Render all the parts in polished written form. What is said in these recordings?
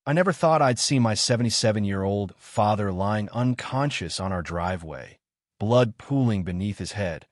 I never thought I'd see my 77-year-old father lying unconscious on our driveway, blood pooling beneath his head,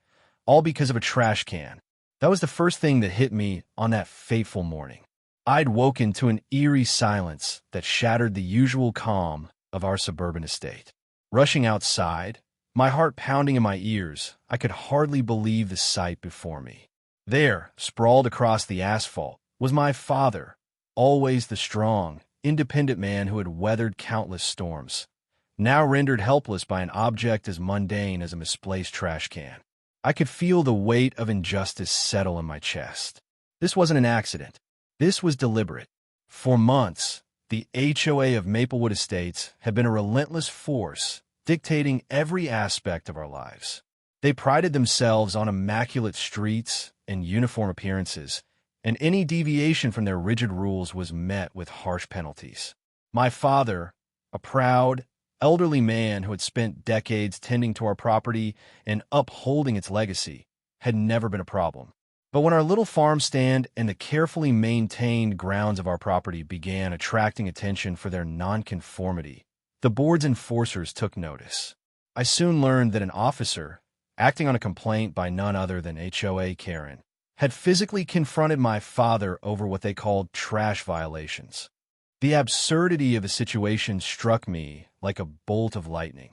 all because of a trash can. That was the first thing that hit me on that fateful morning. I'd woken to an eerie silence that shattered the usual calm of our suburban estate. Rushing outside, my heart pounding in my ears, I could hardly believe the sight before me. There, sprawled across the asphalt, was my father, always the strong, independent man who had weathered countless storms, now rendered helpless by an object as mundane as a misplaced trash can. I could feel the weight of injustice settle in my chest. This wasn't an accident. This was deliberate. For months, the HOA of Maplewood Estates had been a relentless force dictating every aspect of our lives. They prided themselves on immaculate streets and uniform appearances, and any deviation from their rigid rules was met with harsh penalties. My father, a proud, elderly man who had spent decades tending to our property and upholding its legacy, had never been a problem. But when our little farm stand and the carefully maintained grounds of our property began attracting attention for their nonconformity, the board's enforcers took notice. I soon learned that an officer, acting on a complaint by none other than HOA Karen, had physically confronted my father over what they called trash violations. The absurdity of the situation struck me like a bolt of lightning.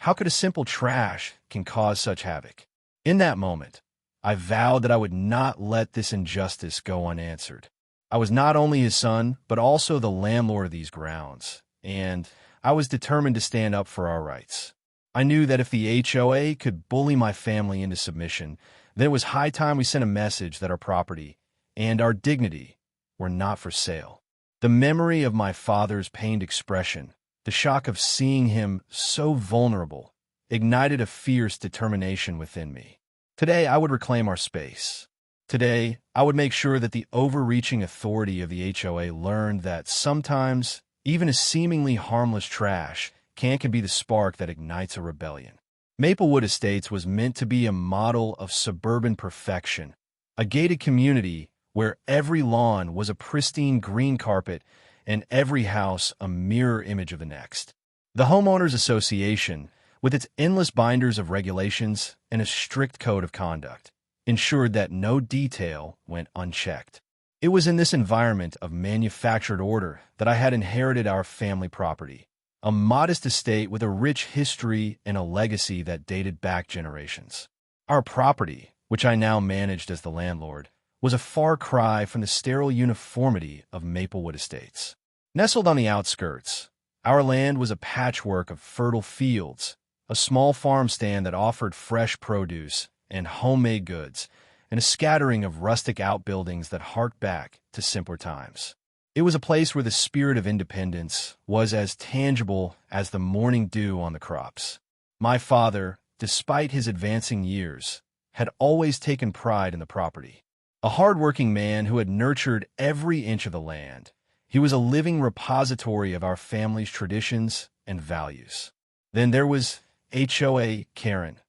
How could a simple trash can cause such havoc? In that moment, I vowed that I would not let this injustice go unanswered. I was not only his son, but also the landlord of these grounds, and I was determined to stand up for our rights. I knew that if the HOA could bully my family into submission, then it was high time we sent a message that our property and our dignity were not for sale. The memory of my father's pained expression, the shock of seeing him so vulnerable, ignited a fierce determination within me. Today, I would reclaim our space. Today, I would make sure that the overreaching authority of the HOA learned that sometimes, even a seemingly harmless trash can be the spark that ignites a rebellion. Maplewood Estates was meant to be a model of suburban perfection, a gated community where every lawn was a pristine green carpet and every house a mirror image of the next. The Homeowners Association, with its endless binders of regulations and a strict code of conduct, ensured that no detail went unchecked. It was in this environment of manufactured order that I had inherited our family property, a modest estate with a rich history and a legacy that dated back generations. Our property, which I now managed as the landlord, was a far cry from the sterile uniformity of Maplewood Estates. Nestled on the outskirts, our land was a patchwork of fertile fields, a small farm stand that offered fresh produce and homemade goods, and a scattering of rustic outbuildings that harked back to simpler times. It was a place where the spirit of independence was as tangible as the morning dew on the crops. My father, despite his advancing years, had always taken pride in the property. A hard-working man who had nurtured every inch of the land, he was a living repository of our family's traditions and values. Then there was HOA Karen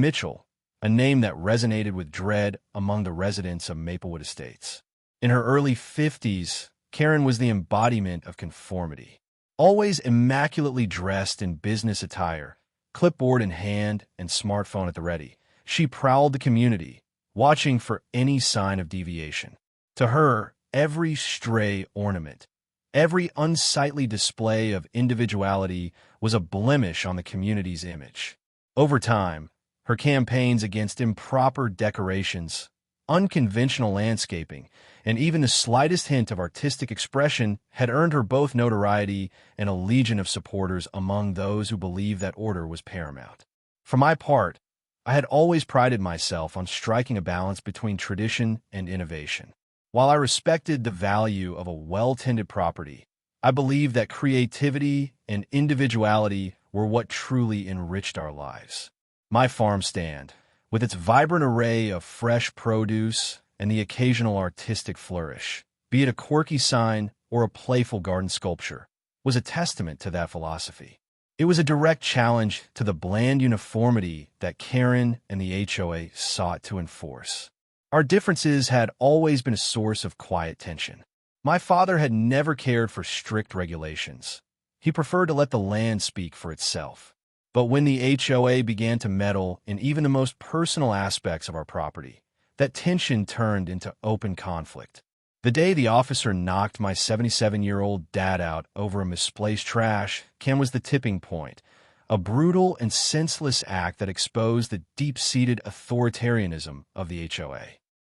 Mitchell, a name that resonated with dread among the residents of Maplewood Estates. In her early 50s, Karen was the embodiment of conformity. Always immaculately dressed in business attire, clipboard in hand and smartphone at the ready, she prowled the community, watching for any sign of deviation. To her, every stray ornament, every unsightly display of individuality was a blemish on the community's image. Over time, her campaigns against improper decorations, unconventional landscaping, and even the slightest hint of artistic expression had earned her both notoriety and a legion of supporters among those who believed that order was paramount. For my part, I had always prided myself on striking a balance between tradition and innovation. While I respected the value of a well-tended property, I believed that creativity and individuality were what truly enriched our lives. My farm stand, with its vibrant array of fresh produce and the occasional artistic flourish, be it a quirky sign or a playful garden sculpture, was a testament to that philosophy. It was a direct challenge to the bland uniformity that Karen and the HOA sought to enforce. Our differences had always been a source of quiet tension. My father had never cared for strict regulations. He preferred to let the land speak for itself. But when the HOA began to meddle in even the most personal aspects of our property, that tension turned into open conflict. The day the officer knocked my 77-year-old dad out over a misplaced trash can was the tipping point, a brutal and senseless act that exposed the deep-seated authoritarianism of the HOA.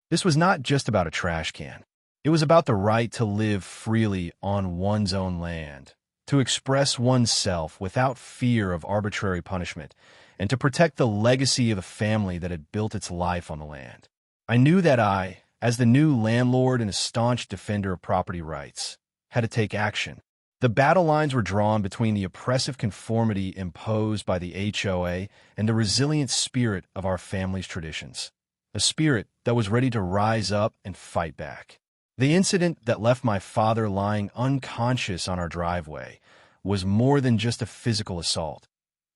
This was not just about a trash can. It was about the right to live freely on one's own land, to express oneself without fear of arbitrary punishment, and to protect the legacy of a family that had built its life on the land. I knew that I, as the new landlord and a staunch defender of property rights, had to take action. The battle lines were drawn between the oppressive conformity imposed by the HOA and the resilient spirit of our family's traditions, a spirit that was ready to rise up and fight back. The incident that left my father lying unconscious on our driveway was more than just a physical assault.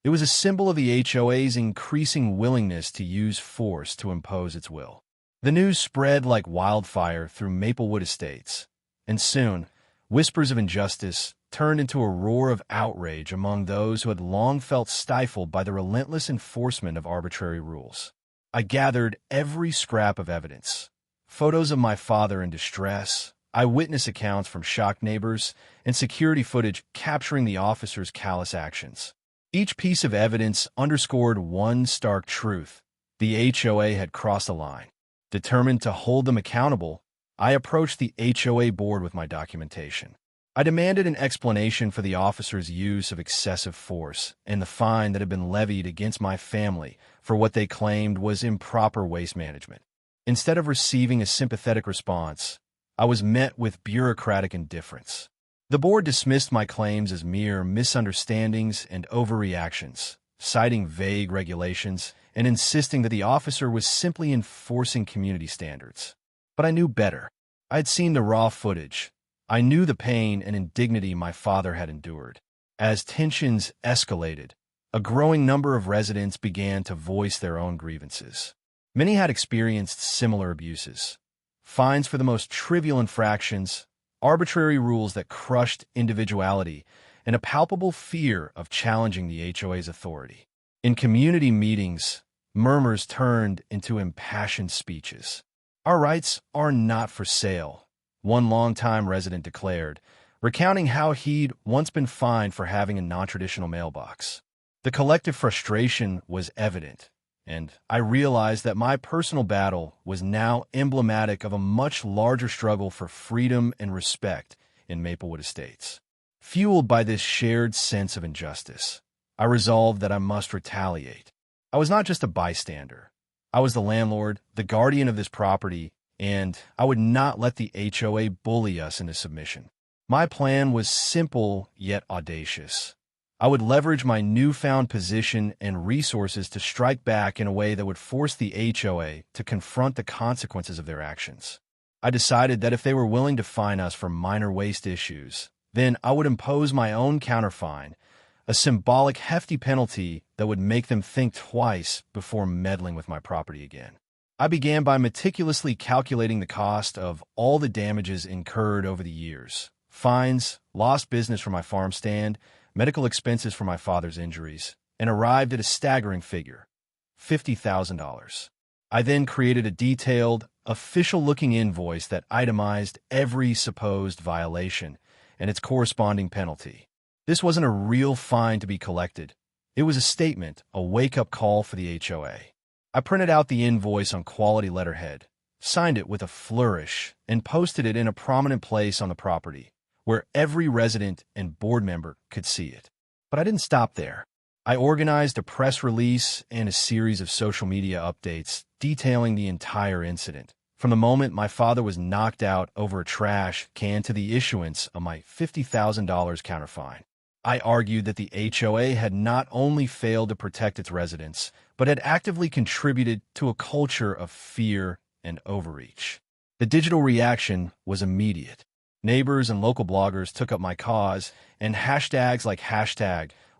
It was a symbol of the HOA's increasing willingness to use force to impose its will. The news spread like wildfire through Maplewood Estates, and soon, whispers of injustice turned into a roar of outrage among those who had long felt stifled by the relentless enforcement of arbitrary rules. I gathered every scrap of evidence. Photos of my father in distress, eyewitness accounts from shocked neighbors, and security footage capturing the officer's callous actions. Each piece of evidence underscored one stark truth: the HOA had crossed a line. Determined to hold them accountable, I approached the HOA board with my documentation. I demanded an explanation for the officer's use of excessive force and the fine that had been levied against my family for what they claimed was improper waste management. Instead of receiving a sympathetic response, I was met with bureaucratic indifference. The board dismissed my claims as mere misunderstandings and overreactions, citing vague regulations and insisting that the officer was simply enforcing community standards. But I knew better. I had seen the raw footage. I knew the pain and indignity my father had endured. As tensions escalated, a growing number of residents began to voice their own grievances. Many had experienced similar abuses: fines for the most trivial infractions, arbitrary rules that crushed individuality, and a palpable fear of challenging the HOA's authority. In community meetings, murmurs turned into impassioned speeches. "Our rights are not for sale," one longtime resident declared, recounting how he'd once been fined for having a non-traditional mailbox. The collective frustration was evident, and I realized that my personal battle was now emblematic of a much larger struggle for freedom and respect in Maplewood Estates. Fueled by this shared sense of injustice, I resolved that I must retaliate. I was not just a bystander. I was the landlord, the guardian of this property, and I would not let the HOA bully us into submission. My plan was simple yet audacious. I would leverage my newfound position and resources to strike back in a way that would force the HOA to confront the consequences of their actions. I decided that if they were willing to fine us for minor waste issues, then I would impose my own counterfine, a symbolic hefty penalty that would make them think twice before meddling with my property again. I began by meticulously calculating the cost of all the damages incurred over the years: fines, lost business from my farm stand, medical expenses for my father's injuries, and arrived at a staggering figure: $50,000. I then created a detailed, official-looking invoice that itemized every supposed violation and its corresponding penalty. This wasn't a real fine to be collected. It was a statement, a wake-up call for the HOA. I printed out the invoice on quality letterhead, signed it with a flourish, and posted it in a prominent place on the property, where every resident and board member could see it. But I didn't stop there. I organized a press release and a series of social media updates detailing the entire incident, from the moment my father was knocked out over a trash can to the issuance of my $50,000 counterfine. I argued that the HOA had not only failed to protect its residents, but had actively contributed to a culture of fear and overreach. The digital reaction was immediate. Neighbors and local bloggers took up my cause, and hashtags like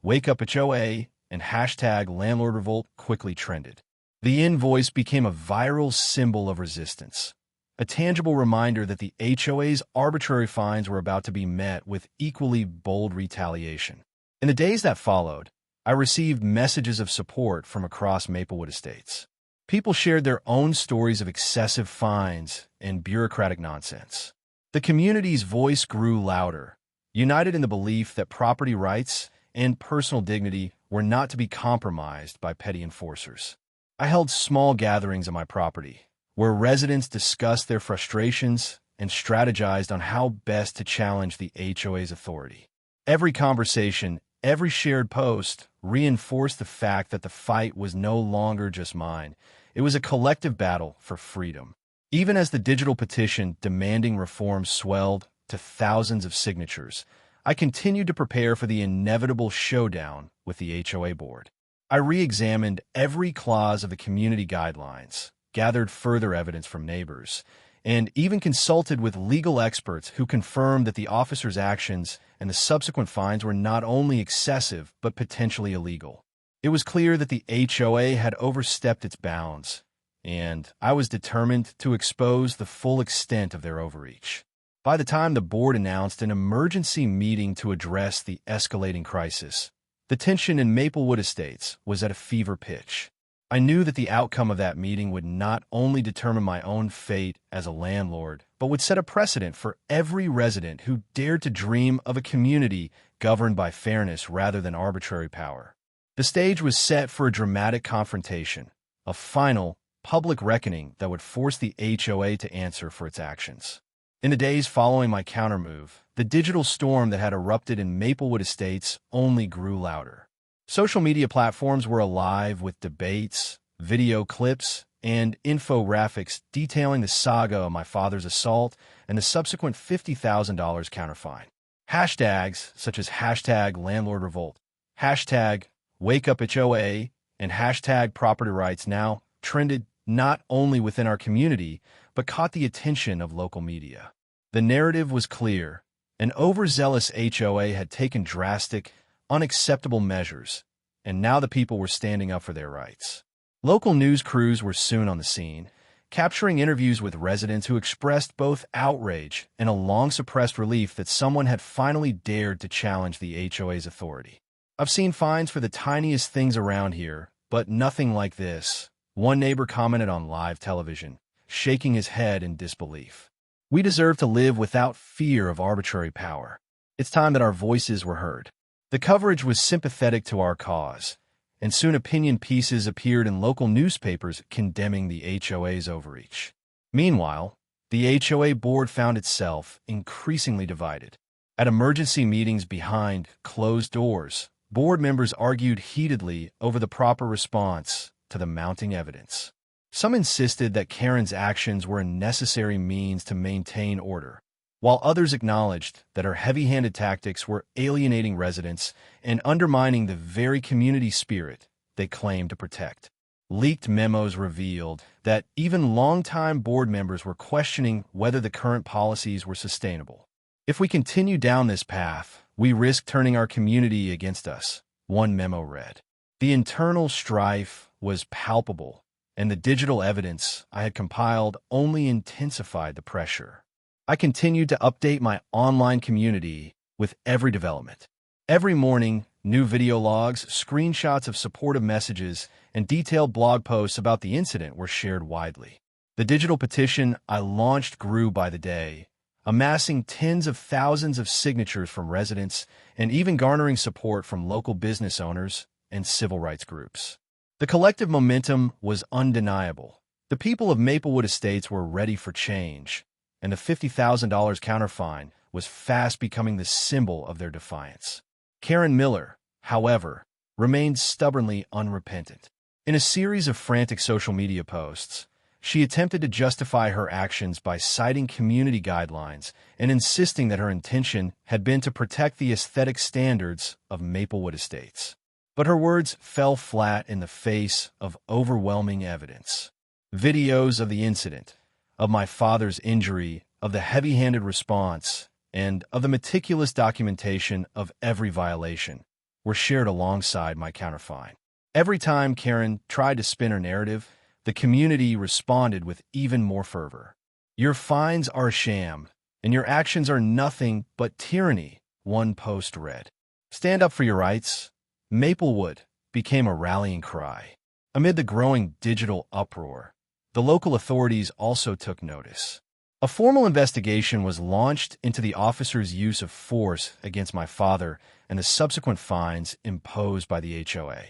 #WakeUpHOA and #LandlordRevolt quickly trended. The invoice became a viral symbol of resistance, a tangible reminder that the HOA's arbitrary fines were about to be met with equally bold retaliation. In the days that followed, I received messages of support from across Maplewood Estates. People shared their own stories of excessive fines and bureaucratic nonsense. The community's voice grew louder, united in the belief that property rights and personal dignity were not to be compromised by petty enforcers. I held small gatherings on my property, where residents discussed their frustrations and strategized on how best to challenge the HOA's authority. Every conversation, every shared post reinforced the fact that the fight was no longer just mine. It was a collective battle for freedom. Even as the digital petition demanding reform swelled to thousands of signatures, I continued to prepare for the inevitable showdown with the HOA board. I re-examined every clause of the community guidelines, gathered further evidence from neighbors, and even consulted with legal experts who confirmed that the officer's actions and the subsequent fines were not only excessive but potentially illegal. It was clear that the HOA had overstepped its bounds, and I was determined to expose the full extent of their overreach. By the time the board announced an emergency meeting to address the escalating crisis, the tension in Maplewood Estates was at a fever pitch. I knew that the outcome of that meeting would not only determine my own fate as a landlord, but would set a precedent for every resident who dared to dream of a community governed by fairness rather than arbitrary power. The stage was set for a dramatic confrontation, a final, public reckoning that would force the HOA to answer for its actions. In the days following my countermove, the digital storm that had erupted in Maplewood Estates only grew louder. Social media platforms were alive with debates, video clips, and infographics detailing the saga of my father's assault and the subsequent $50,000 counterfine. Hashtags such as hashtag landlord revolt, hashtag wake up HOA, and hashtag property rights now trended not only within our community, but caught the attention of local media. The narrative was clear. An overzealous HOA had taken drastic, unacceptable measures, and now the people were standing up for their rights. Local news crews were soon on the scene, capturing interviews with residents who expressed both outrage and a long-suppressed relief that someone had finally dared to challenge the HOA's authority. "I've seen fines for the tiniest things around here, but nothing like this," one neighbor commented on live television, shaking his head in disbelief. "We deserve to live without fear of arbitrary power. It's time that our voices were heard." The coverage was sympathetic to our cause, and soon opinion pieces appeared in local newspapers condemning the HOA's overreach. Meanwhile, the HOA board found itself increasingly divided. At emergency meetings behind closed doors, board members argued heatedly over the proper response to the mounting evidence. Some insisted that Karen's actions were a necessary means to maintain order, while others acknowledged that her heavy-handed tactics were alienating residents and undermining the very community spirit they claimed to protect. Leaked memos revealed that even longtime board members were questioning whether the current policies were sustainable. "If we continue down this path, we risk turning our community against us," one memo read. The internal strife was palpable, and the digital evidence I had compiled only intensified the pressure. I continued to update my online community with every development. Every morning, new video logs, screenshots of supportive messages, and detailed blog posts about the incident were shared widely. The digital petition I launched grew by the day, amassing tens of thousands of signatures from residents and even garnering support from local business owners and civil rights groups. The collective momentum was undeniable. The people of Maplewood Estates were ready for change, and the $50,000 counterfine was fast becoming the symbol of their defiance. Karen Miller, however, remained stubbornly unrepentant. In a series of frantic social media posts, she attempted to justify her actions by citing community guidelines and insisting that her intention had been to protect the aesthetic standards of Maplewood Estates. But her words fell flat in the face of overwhelming evidence. Videos of the incident, of my father's injury, of the heavy-handed response, and of the meticulous documentation of every violation were shared alongside my counterfine. Every time Karen tried to spin her narrative, the community responded with even more fervor. Your fines are a sham, and your actions are nothing but tyranny, one post read. Stand up for your rights. Maplewood became a rallying cry. Amid the growing digital uproar, the local authorities also took notice. A formal investigation was launched into the officer's use of force against my father and the subsequent fines imposed by the HOA.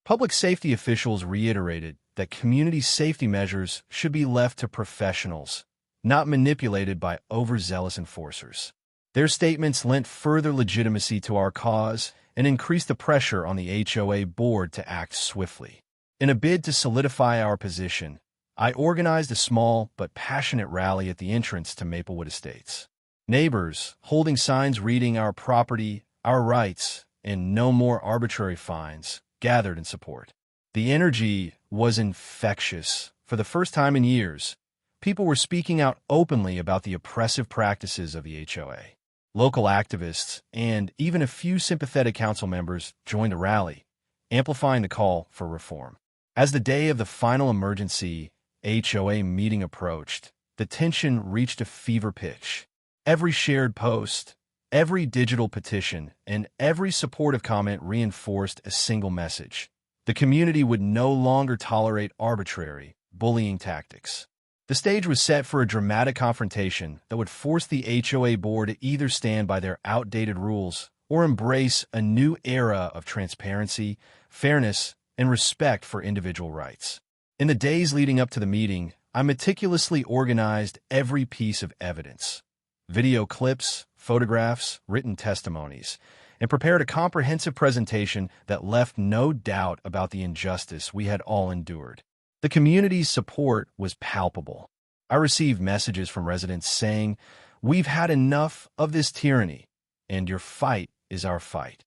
Public safety officials reiterated that community safety measures should be left to professionals, not manipulated by overzealous enforcers. Their statements lent further legitimacy to our cause and increased the pressure on the HOA board to act swiftly. In a bid to solidify our position, I organized a small but passionate rally at the entrance to Maplewood Estates. Neighbors, holding signs reading "Our property, our rights, and no more arbitrary fines," gathered in support. The energy was infectious. For the first time in years, people were speaking out openly about the oppressive practices of the HOA. Local activists and even a few sympathetic council members joined the rally, amplifying the call for reform. As the day of the final emergency HOA meeting approached, the tension reached a fever pitch. Every shared post, every digital petition, and every supportive comment reinforced a single message. The community would no longer tolerate arbitrary, bullying tactics. The stage was set for a dramatic confrontation that would force the HOA board to either stand by their outdated rules or embrace a new era of transparency, fairness, and respect for individual rights. In the days leading up to the meeting, I meticulously organized every piece of evidence: video clips, photographs, written testimonies, and prepared a comprehensive presentation that left no doubt about the injustice we had all endured. The community's support was palpable. I received messages from residents saying, "We've had enough of this tyranny, and your fight is our fight."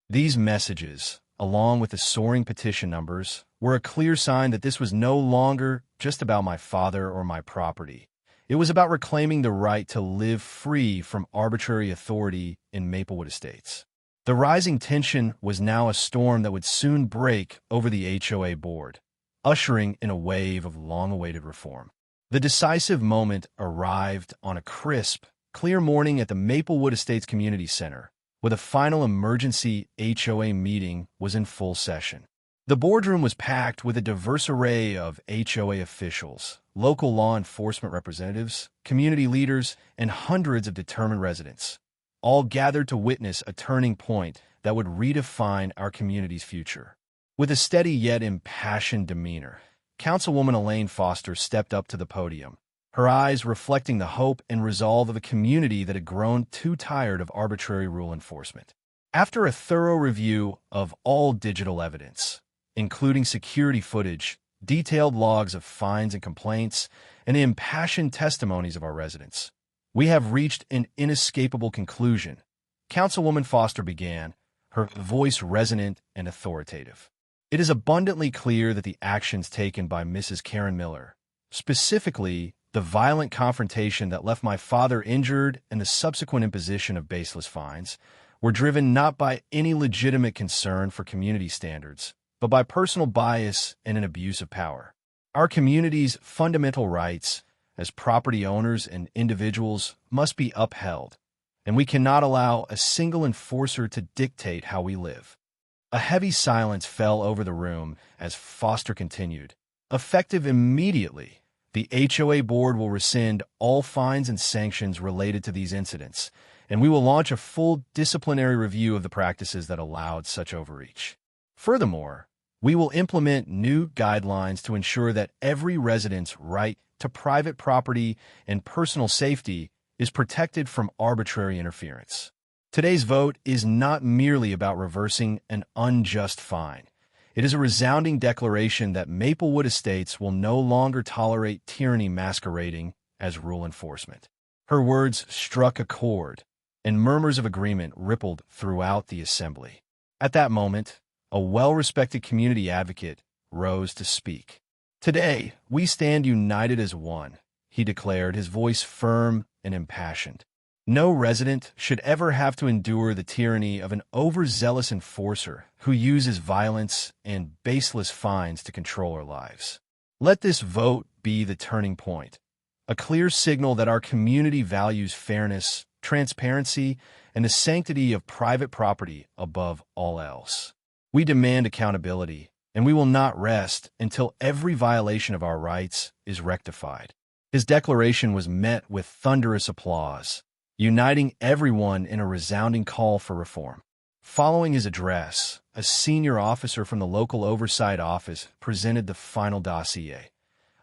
These messages, along with the soaring petition numbers, were a clear sign that this was no longer just about my father or my property. It was about reclaiming the right to live free from arbitrary authority in Maplewood Estates. The rising tension was now a storm that would soon break over the HOA board, ushering in a wave of long-awaited reform. The decisive moment arrived on a crisp, clear morning at the Maplewood Estates Community Center, where the final emergency HOA meeting was in full session. The boardroom was packed with a diverse array of HOA officials, local law enforcement representatives, community leaders, and hundreds of determined residents, all gathered to witness a turning point that would redefine our community's future. With a steady yet impassioned demeanor, Councilwoman Elaine Foster stepped up to the podium, her eyes reflecting the hope and resolve of a community that had grown too tired of arbitrary rule enforcement. After a thorough review of all digital evidence, including security footage, detailed logs of fines and complaints, and impassioned testimonies of our residents, we have reached an inescapable conclusion. Councilwoman Foster began, her voice resonant and authoritative. It is abundantly clear that the actions taken by Mrs. Karen Miller, specifically the violent confrontation that left my father injured and the subsequent imposition of baseless fines, were driven not by any legitimate concern for community standards, but by personal bias and an abuse of power. Our community's fundamental rights as property owners and individuals must be upheld, and we cannot allow a single enforcer to dictate how we live. A heavy silence fell over the room as Foster continued. Effective immediately, the HOA board will rescind all fines and sanctions related to these incidents, and we will launch a full disciplinary review of the practices that allowed such overreach. Furthermore, we will implement new guidelines to ensure that every resident's right to private property and personal safety is protected from arbitrary interference. Today's vote is not merely about reversing an unjust fine. It is a resounding declaration that Maplewood Estates will no longer tolerate tyranny masquerading as rule enforcement. Her words struck a chord, and murmurs of agreement rippled throughout the assembly. At that moment, a well-respected community advocate rose to speak. "Today, we stand united as one," he declared, his voice firm and impassioned. "No resident should ever have to endure the tyranny of an overzealous enforcer who uses violence and baseless fines to control our lives. Let this vote be the turning point, a clear signal that our community values fairness, transparency, and the sanctity of private property above all else. We demand accountability, and we will not rest until every violation of our rights is rectified. His declaration was met with thunderous applause, uniting everyone in a resounding call for reform. Following his address, a senior officer from the local oversight office presented the final dossier,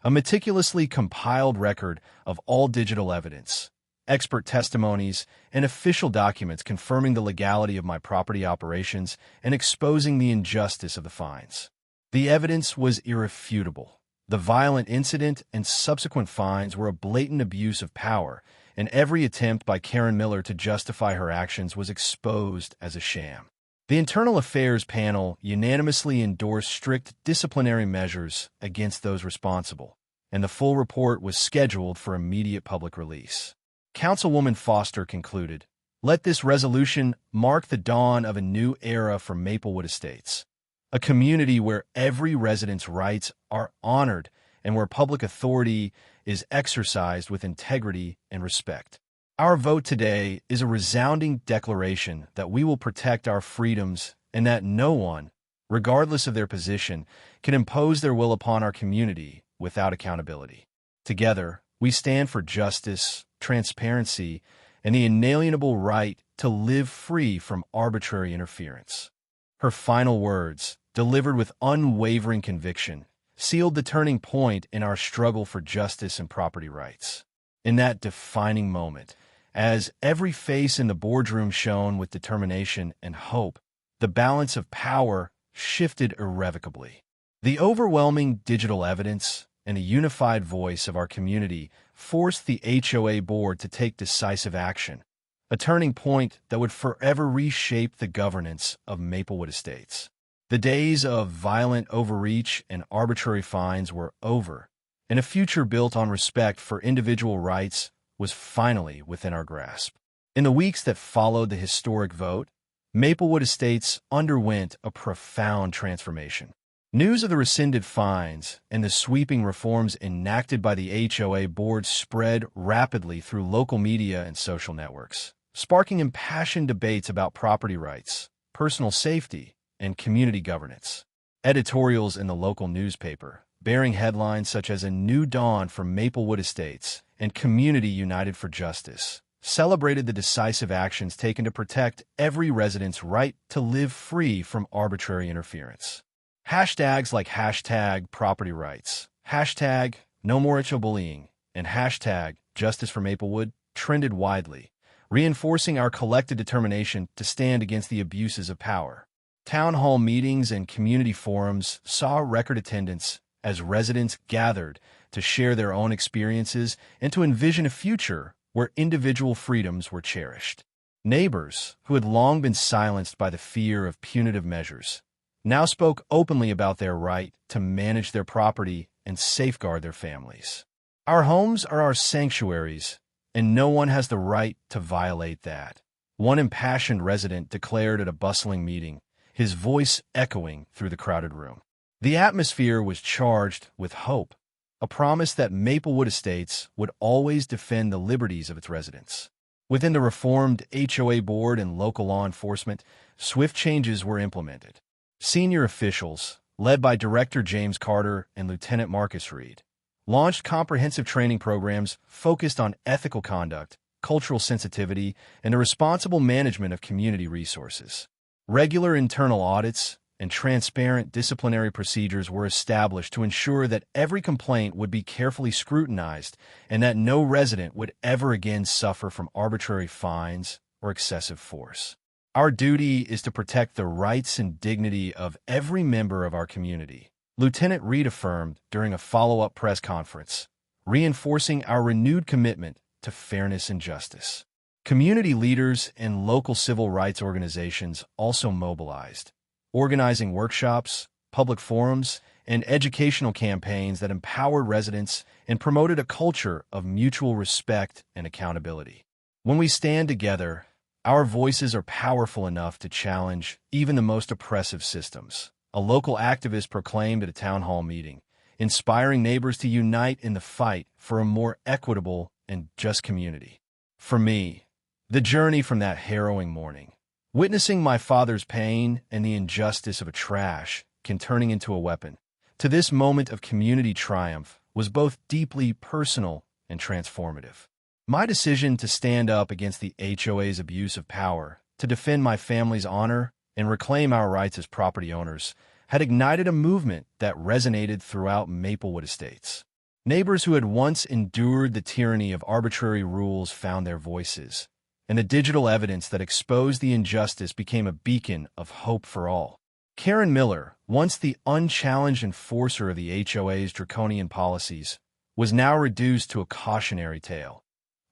a meticulously compiled record of all digital evidence, expert testimonies, and official documents confirming the legality of my property operations and exposing the injustice of the fines. The evidence was irrefutable. The violent incident and subsequent fines were a blatant abuse of power, and every attempt by Karen Miller to justify her actions was exposed as a sham. The Internal Affairs panel unanimously endorsed strict disciplinary measures against those responsible, and the full report was scheduled for immediate public release. Councilwoman Foster concluded, "Let this resolution mark the dawn of a new era for Maplewood Estates, a community where every resident's rights are honored and where public authority is exercised with integrity and respect." Our vote today is a resounding declaration that we will protect our freedoms and that no one, regardless of their position, can impose their will upon our community without accountability. Together, we stand for justice, transparency, and the inalienable right to live free from arbitrary interference. Her final words, delivered with unwavering conviction, sealed the turning point in our struggle for justice and property rights. In that defining moment, as every face in the boardroom shone with determination and hope, the balance of power shifted irrevocably. The overwhelming digital evidence and the unified voice of our community forced the HOA board to take decisive action, a turning point that would forever reshape the governance of Maplewood Estates. The days of violent overreach and arbitrary fines were over, and a future built on respect for individual rights was finally within our grasp. In the weeks that followed the historic vote, Maplewood Estates underwent a profound transformation. News of the rescinded fines and the sweeping reforms enacted by the HOA board spread rapidly through local media and social networks, sparking impassioned debates about property rights, personal safety, and community governance. Editorials in the local newspaper, bearing headlines such as "A New Dawn for Maplewood Estates" and "Community United for Justice," celebrated the decisive actions taken to protect every resident's right to live free from arbitrary interference. Hashtags like #PropertyRights, #NoMoreHOBullying, and #JusticeForMaplewood trended widely, reinforcing our collective determination to stand against the abuses of power. Town hall meetings and community forums saw record attendance as residents gathered to share their own experiences and to envision a future where individual freedoms were cherished. Neighbors, who had long been silenced by the fear of punitive measures, now spoke openly about their right to manage their property and safeguard their families. "Our homes are our sanctuaries, and no one has the right to violate that," one impassioned resident declared at a bustling meeting, his voice echoing through the crowded room. The atmosphere was charged with hope, a promise that Maplewood Estates would always defend the liberties of its residents. Within the reformed HOA board and local law enforcement, swift changes were implemented. Senior officials, led by Director James Carter and Lieutenant Marcus Reed, launched comprehensive training programs focused on ethical conduct, cultural sensitivity, and the responsible management of community resources. Regular internal audits and transparent disciplinary procedures were established to ensure that every complaint would be carefully scrutinized and that no resident would ever again suffer from arbitrary fines or excessive force. Our duty is to protect the rights and dignity of every member of our community, Lieutenant Reed affirmed during a follow-up press conference, reinforcing our renewed commitment to fairness and justice. Community leaders and local civil rights organizations also mobilized, organizing workshops, public forums, and educational campaigns that empowered residents and promoted a culture of mutual respect and accountability. When we stand together, our voices are powerful enough to challenge even the most oppressive systems, a local activist proclaimed at a town hall meeting, inspiring neighbors to unite in the fight for a more equitable and just community. For me, the journey from that harrowing morning, witnessing my father's pain and the injustice of a trash can turning into a weapon, to this moment of community triumph was both deeply personal and transformative. My decision to stand up against the HOA's abuse of power, to defend my family's honor, and reclaim our rights as property owners had ignited a movement that resonated throughout Maplewood Estates. Neighbors who had once endured the tyranny of arbitrary rules found their voices, and the digital evidence that exposed the injustice became a beacon of hope for all. Karen Miller, once the unchallenged enforcer of the HOA's draconian policies, was now reduced to a cautionary tale,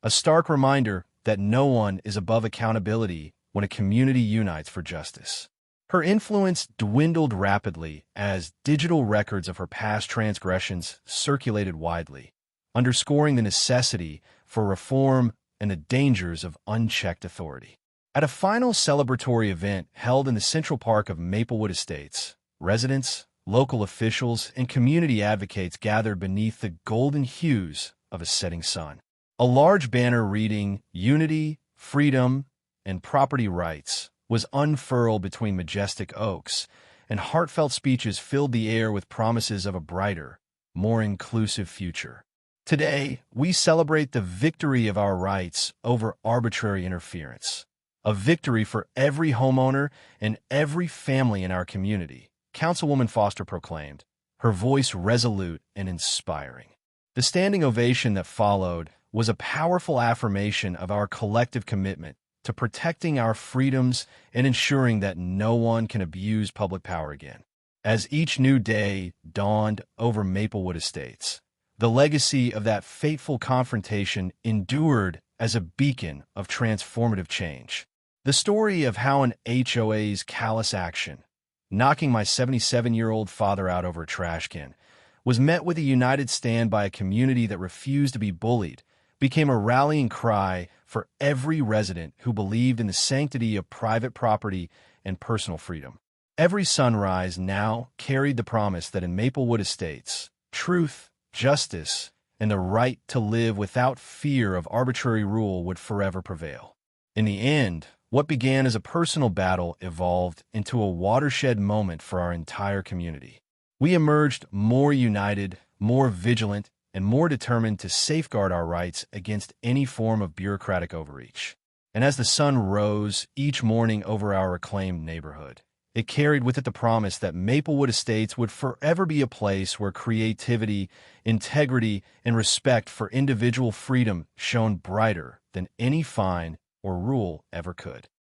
a stark reminder that no one is above accountability when a community unites for justice. Her influence dwindled rapidly as digital records of her past transgressions circulated widely, underscoring the necessity for reform and the dangers of unchecked authority. At a final celebratory event held in the Central Park of Maplewood Estates, residents, local officials, and community advocates gathered beneath the golden hues of a setting sun. A large banner reading "Unity, Freedom, and Property Rights" was unfurled between majestic oaks, and heartfelt speeches filled the air with promises of a brighter, more inclusive future. Today, we celebrate the victory of our rights over arbitrary interference, a victory for every homeowner and every family in our community, Councilwoman Foster proclaimed, her voice resolute and inspiring. The standing ovation that followed was a powerful affirmation of our collective commitment to protecting our freedoms and ensuring that no one can abuse public power again. As each new day dawned over Maplewood Estates, the legacy of that fateful confrontation endured as a beacon of transformative change. The story of how an HOA's callous action, knocking my 77-year-old father out over a trash can, was met with a united stand by a community that refused to be bullied, became a rallying cry for every resident who believed in the sanctity of private property and personal freedom. Every sunrise now carried the promise that in Maplewood Estates, truth, justice, and the right to live without fear of arbitrary rule would forever prevail. In the end, what began as a personal battle evolved into a watershed moment for our entire community. We emerged more united, more vigilant, and more determined to safeguard our rights against any form of bureaucratic overreach. And as the sun rose each morning over our reclaimed neighborhood, it carried with it the promise that Maplewood Estates would forever be a place where creativity, integrity, and respect for individual freedom shone brighter than any fine or rule ever could.